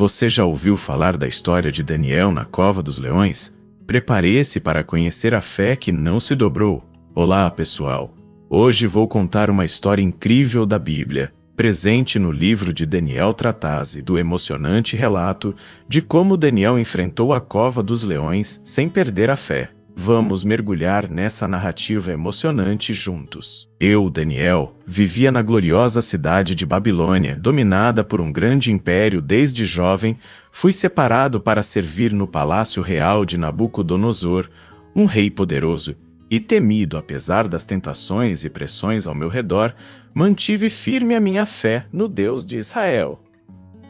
Você já ouviu falar da história de Daniel na cova dos leões? Prepare-se para conhecer a fé que não se dobrou. Olá, pessoal! Hoje vou contar uma história incrível da Bíblia, presente no livro de Daniel. Trata-se do emocionante relato de como Daniel enfrentou a cova dos leões sem perder a fé. Vamos mergulhar nessa narrativa emocionante juntos. Eu, Daniel, vivia na gloriosa cidade de Babilônia, dominada por um grande império. Desde jovem, fui separado para servir no palácio real de Nabucodonosor, um rei poderoso e temido. Apesar das tentações e pressões ao meu redor, mantive firme a minha fé no Deus de Israel.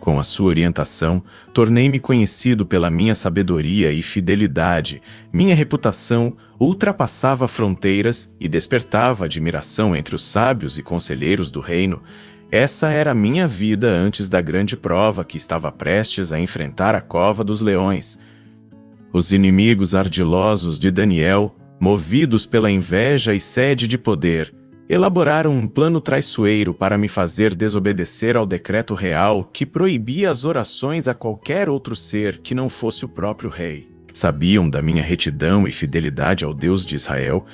Com a sua orientação, tornei-me conhecido pela minha sabedoria e fidelidade. Minha reputação ultrapassava fronteiras e despertava admiração entre os sábios e conselheiros do reino. Essa era a minha vida antes da grande prova que estava prestes a enfrentar a cova dos leões. Os inimigos ardilosos de Daniel, movidos pela inveja e sede de poder, elaboraram um plano traiçoeiro para me fazer desobedecer ao decreto real que proibia as orações a qualquer outro ser que não fosse o próprio rei. Sabiam da minha retidão e fidelidade ao Deus de Israel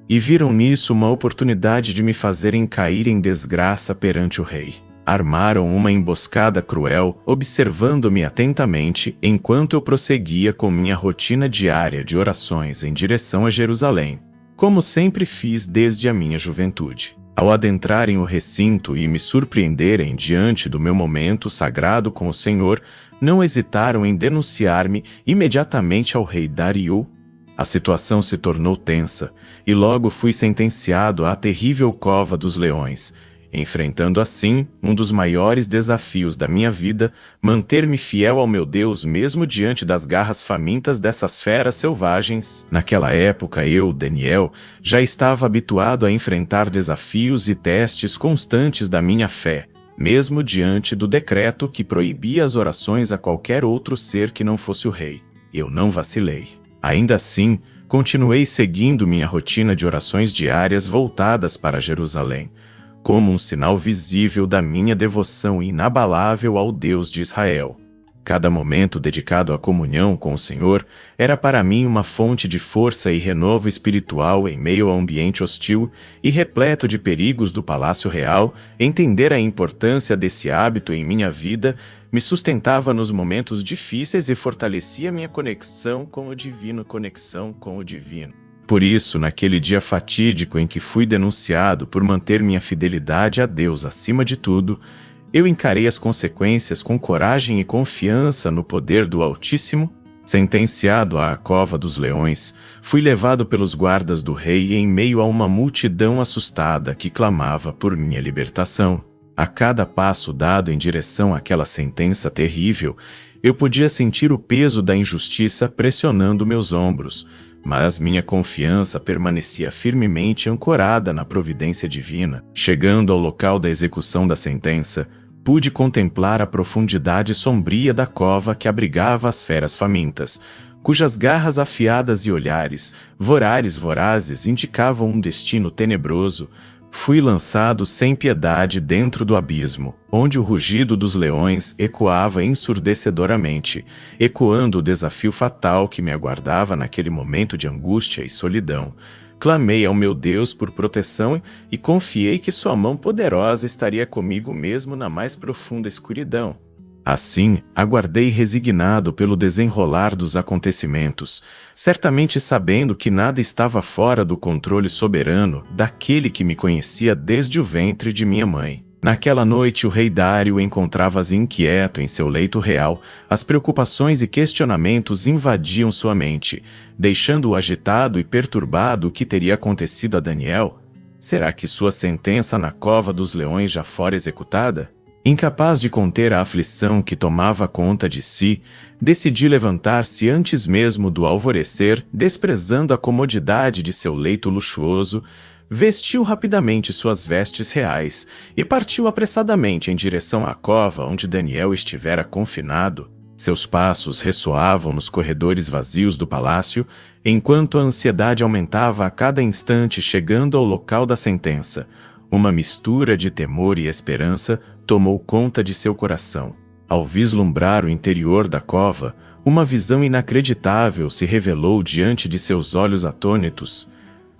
e viram nisso uma oportunidade de me fazerem cair em desgraça perante o rei. Armaram uma emboscada cruel, observando-me atentamente enquanto eu prosseguia com minha rotina diária de orações em direção a Jerusalém, como sempre fiz desde a minha juventude. Ao adentrarem o recinto e me surpreenderem diante do meu momento sagrado com o Senhor, não hesitaram em denunciar-me imediatamente ao rei Dario. A situação se tornou tensa, e logo fui sentenciado à terrível cova dos leões, enfrentando assim um dos maiores desafios da minha vida: manter-me fiel ao meu Deus mesmo diante das garras famintas dessas feras selvagens. Naquela época eu, Daniel, já estava habituado a enfrentar desafios e testes constantes da minha fé, mesmo diante do decreto que proibia as orações a qualquer outro ser que não fosse o rei. Eu não vacilei. Ainda assim, continuei seguindo minha rotina de orações diárias voltadas para Jerusalém, como um sinal visível da minha devoção inabalável ao Deus de Israel. Cada momento dedicado à comunhão com o Senhor era para mim uma fonte de força e renovo espiritual em meio a um ambiente hostil e repleto de perigos do Palácio Real. Entender a importância desse hábito em minha vida me sustentava nos momentos difíceis e fortalecia minha conexão com o divino. Por isso, naquele dia fatídico em que fui denunciado por manter minha fidelidade a Deus acima de tudo, eu encarei as consequências com coragem e confiança no poder do Altíssimo. Sentenciado à cova dos leões, fui levado pelos guardas do rei em meio a uma multidão assustada que clamava por minha libertação. A cada passo dado em direção àquela sentença terrível, eu podia sentir o peso da injustiça pressionando meus ombros, mas minha confiança permanecia firmemente ancorada na providência divina. Chegando ao local da execução da sentença, pude contemplar a profundidade sombria da cova que abrigava as feras famintas, cujas garras afiadas e olhares vorazes indicavam um destino tenebroso. Fui lançado sem piedade dentro do abismo, onde o rugido dos leões ecoava ensurdecedoramente, ecoando o desafio fatal que me aguardava naquele momento de angústia e solidão. Clamei ao meu Deus por proteção e confiei que sua mão poderosa estaria comigo mesmo na mais profunda escuridão. Assim, aguardei resignado pelo desenrolar dos acontecimentos, certamente sabendo que nada estava fora do controle soberano daquele que me conhecia desde o ventre de minha mãe. Naquela noite, o rei Dário encontrava-se inquieto em seu leito real. As preocupações e questionamentos invadiam sua mente, deixando-o agitado e perturbado. O que teria acontecido a Daniel? Será que sua sentença na cova dos leões já fora executada? Incapaz de conter a aflição que tomava conta de si, decidi levantar-se antes mesmo do alvorecer. Desprezando a comodidade de seu leito luxuoso, vestiu rapidamente suas vestes reais e partiu apressadamente em direção à cova onde Daniel estivera confinado. Seus passos ressoavam nos corredores vazios do palácio, enquanto a ansiedade aumentava a cada instante. Chegando ao local da sentença, uma mistura de temor e esperança tomou conta de seu coração. Ao vislumbrar o interior da cova, uma visão inacreditável se revelou diante de seus olhos atônitos.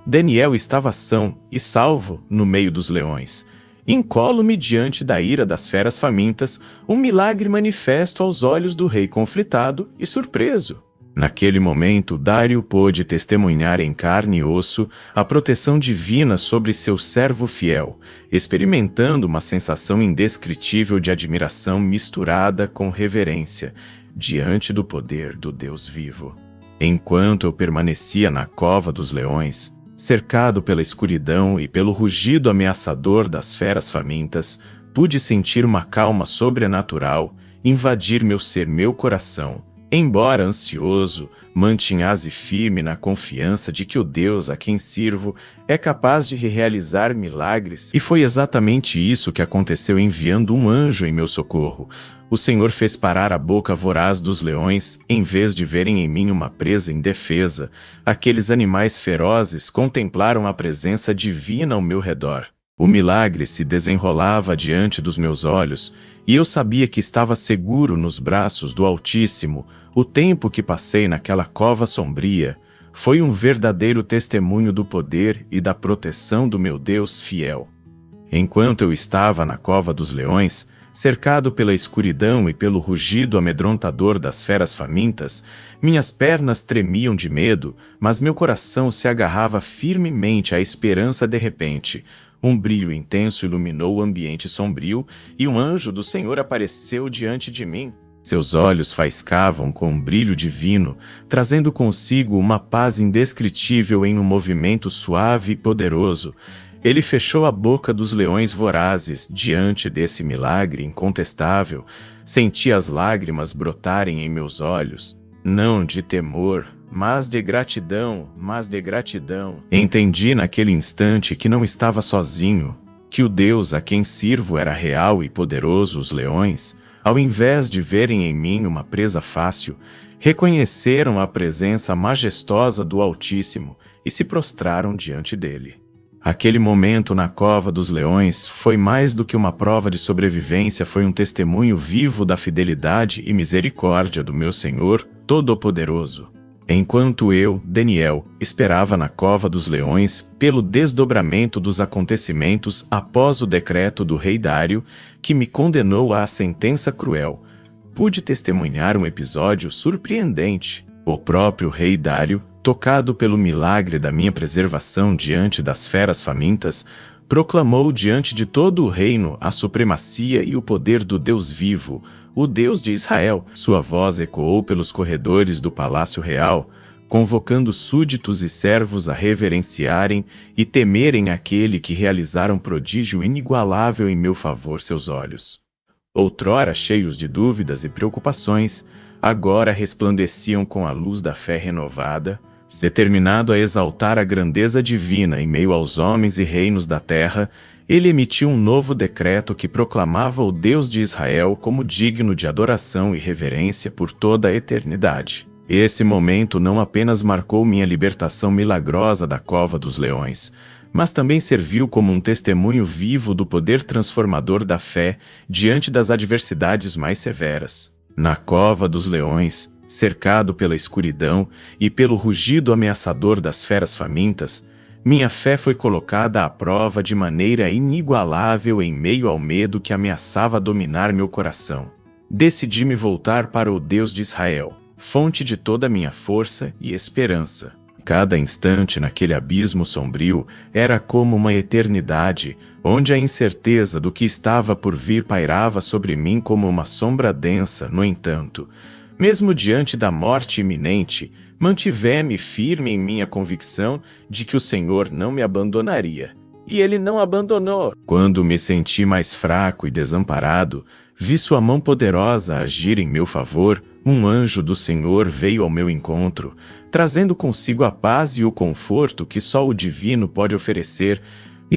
Daniel estava são e salvo no meio dos leões, incólume diante da ira das feras famintas, um milagre manifesto aos olhos do rei conflitado e surpreso. Naquele momento, Dário pôde testemunhar em carne e osso a proteção divina sobre seu servo fiel, experimentando uma sensação indescritível de admiração misturada com reverência, diante do poder do Deus vivo. Enquanto eu permanecia na cova dos leões, cercado pela escuridão e pelo rugido ameaçador das feras famintas, pude sentir uma calma sobrenatural invadir meu coração. Embora ansioso, mantinha-se firme na confiança de que o Deus a quem sirvo é capaz de realizar milagres, e foi exatamente isso que aconteceu enviando um anjo em meu socorro. O Senhor fez parar a boca voraz dos leões, em vez de verem em mim uma presa indefesa. Aqueles animais ferozes contemplaram a presença divina ao meu redor. O milagre se desenrolava diante dos meus olhos, e eu sabia que estava seguro nos braços do Altíssimo. O tempo que passei naquela cova sombria foi um verdadeiro testemunho do poder e da proteção do meu Deus fiel. Enquanto eu estava na cova dos leões, cercado pela escuridão e pelo rugido amedrontador das feras famintas, minhas pernas tremiam de medo, mas meu coração se agarrava firmemente à esperança. De repente, um brilho intenso iluminou o ambiente sombrio e um anjo do Senhor apareceu diante de mim. Seus olhos faiscavam com um brilho divino, trazendo consigo uma paz indescritível em um movimento suave e poderoso. Ele fechou a boca dos leões vorazes. Diante desse milagre incontestável, senti as lágrimas brotarem em meus olhos, não de temor, mas de gratidão. Entendi naquele instante que não estava sozinho, que o Deus a quem sirvo era real e poderoso. Os leões, ao invés de verem em mim uma presa fácil, reconheceram a presença majestosa do Altíssimo e se prostraram diante dele. Aquele momento na cova dos leões foi mais do que uma prova de sobrevivência, foi um testemunho vivo da fidelidade e misericórdia do meu Senhor Todo-Poderoso. Enquanto eu, Daniel, esperava na cova dos leões pelo desdobramento dos acontecimentos após o decreto do rei Dário, que me condenou à sentença cruel, pude testemunhar um episódio surpreendente. O próprio rei Dário, tocado pelo milagre da minha preservação diante das feras famintas, proclamou diante de todo o reino a supremacia e o poder do Deus vivo, o Deus de Israel. Sua voz ecoou pelos corredores do palácio real, convocando súditos e servos a reverenciarem e temerem aquele que realizara um prodígio inigualável em meu favor. Seus olhos, outrora cheios de dúvidas e preocupações, agora resplandeciam com a luz da fé renovada. Determinado a exaltar a grandeza divina em meio aos homens e reinos da terra, ele emitiu um novo decreto que proclamava o Deus de Israel como digno de adoração e reverência por toda a eternidade. Esse momento não apenas marcou minha libertação milagrosa da cova dos leões, mas também serviu como um testemunho vivo do poder transformador da fé diante das adversidades mais severas. Na cova dos leões, cercado pela escuridão e pelo rugido ameaçador das feras famintas, minha fé foi colocada à prova de maneira inigualável em meio ao medo que ameaçava dominar meu coração. Decidi me voltar para o Deus de Israel, fonte de toda a minha força e esperança. Cada instante naquele abismo sombrio era como uma eternidade, onde a incerteza do que estava por vir pairava sobre mim como uma sombra densa. No entanto, mesmo diante da morte iminente, mantive-me firme em minha convicção de que o Senhor não me abandonaria. E Ele não abandonou. Quando me senti mais fraco e desamparado, vi sua mão poderosa agir em meu favor. Um anjo do Senhor veio ao meu encontro, trazendo consigo a paz e o conforto que só o divino pode oferecer.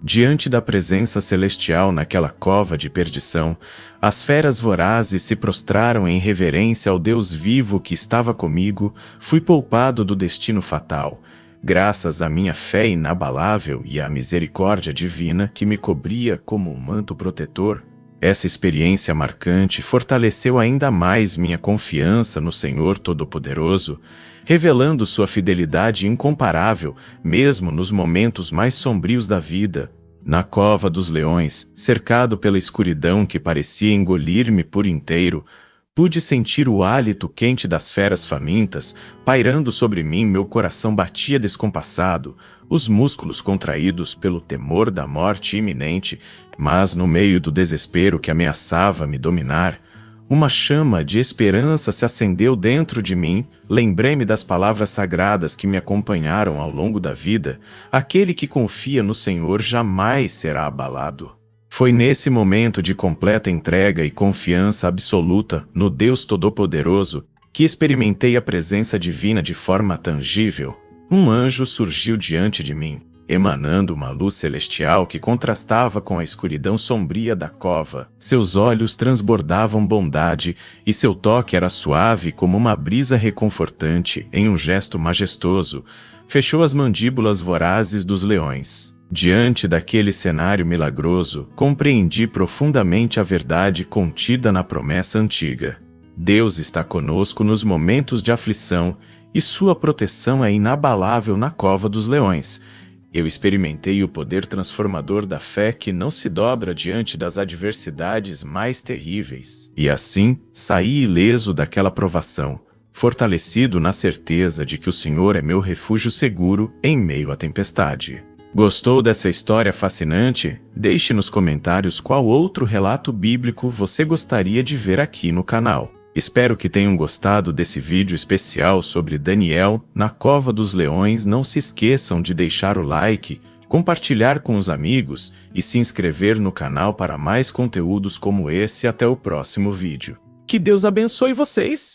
Diante da presença celestial naquela cova de perdição, as feras vorazes se prostraram em reverência ao Deus vivo que estava comigo. Fui poupado do destino fatal, graças à minha fé inabalável e à misericórdia divina que me cobria como um manto protetor. Essa experiência marcante fortaleceu ainda mais minha confiança no Senhor Todo-Poderoso, revelando sua fidelidade incomparável, mesmo nos momentos mais sombrios da vida. Na cova dos leões, cercado pela escuridão que parecia engolir-me por inteiro, pude sentir o hálito quente das feras famintas pairando sobre mim. Meu coração batia descompassado, os músculos contraídos pelo temor da morte iminente, mas no meio do desespero que ameaçava me dominar, uma chama de esperança se acendeu dentro de mim. Lembrei-me das palavras sagradas que me acompanharam ao longo da vida: aquele que confia no Senhor jamais será abalado. Foi nesse momento de completa entrega e confiança absoluta no Deus Todo-Poderoso que experimentei a presença divina de forma tangível. Um anjo surgiu diante de mim, emanando uma luz celestial que contrastava com a escuridão sombria da cova. Seus olhos transbordavam bondade e seu toque era suave como uma brisa reconfortante. Em um gesto majestoso, fechou as mandíbulas vorazes dos leões. Diante daquele cenário milagroso, compreendi profundamente a verdade contida na promessa antiga. Deus está conosco nos momentos de aflição e sua proteção é inabalável na cova dos leões. Eu experimentei o poder transformador da fé que não se dobra diante das adversidades mais terríveis. E assim, saí ileso daquela provação, fortalecido na certeza de que o Senhor é meu refúgio seguro em meio à tempestade. Gostou dessa história fascinante? Deixe nos comentários qual outro relato bíblico você gostaria de ver aqui no canal. Espero que tenham gostado desse vídeo especial sobre Daniel na Cova dos Leões. Não se esqueçam de deixar o like, compartilhar com os amigos e se inscrever no canal para mais conteúdos como esse. Até o próximo vídeo. Que Deus abençoe vocês!